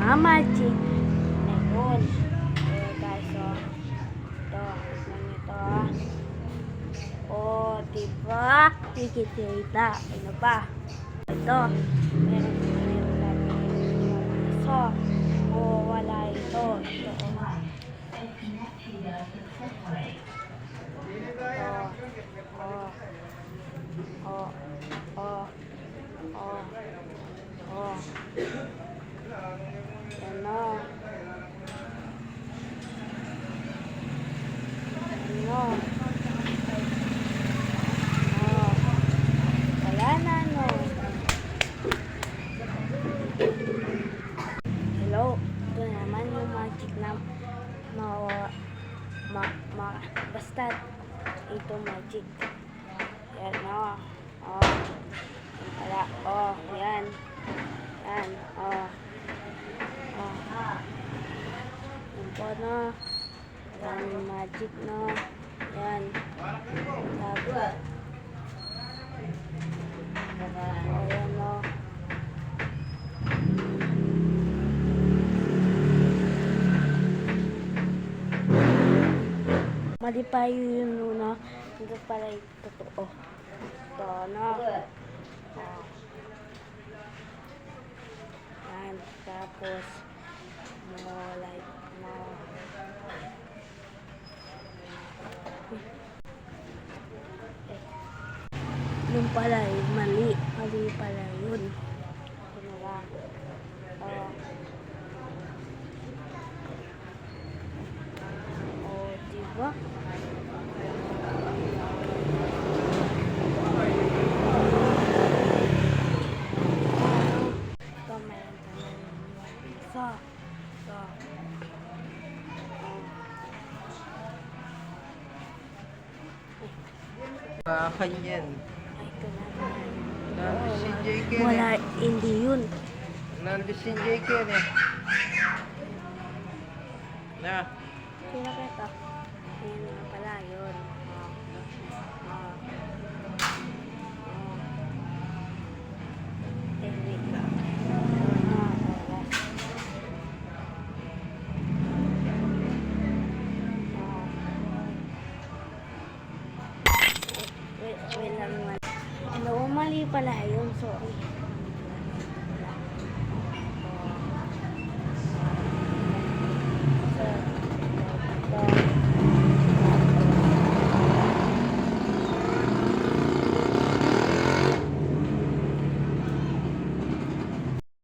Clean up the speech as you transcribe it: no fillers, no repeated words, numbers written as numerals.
nagmamagic ngayon. Okay guys, so ito, tignan nyo ito. Oh, diba? Nakikita. Ano pa? Ito, meron kami so, oh, wala ito. Ito, ano? Wala na, no? Hello? Ito naman yung magic na basta ito magic. Yan, no? Oh. Wala. Oh, yan. Yan. Oh. Oh. Yan po, no? Yan yung magic, no? Yan. Tapos. Oh, yan, no? Mali pa yun, no? Ito pala yung totoo. Ito, no? Oh. Yan. Tapos, no, like, no. Yung pala yun, mali. Mali pala yun. Ito na lang. Oh. Oh, diba? Kanyan. Ito na. Nandun si JK Wala, eh. hindi yun. Nandun si JK eh. Na. Sino kita? Yun nga pala, yun. Wait lang. Wait lang naman. Hello, mali pala yun. Sorry.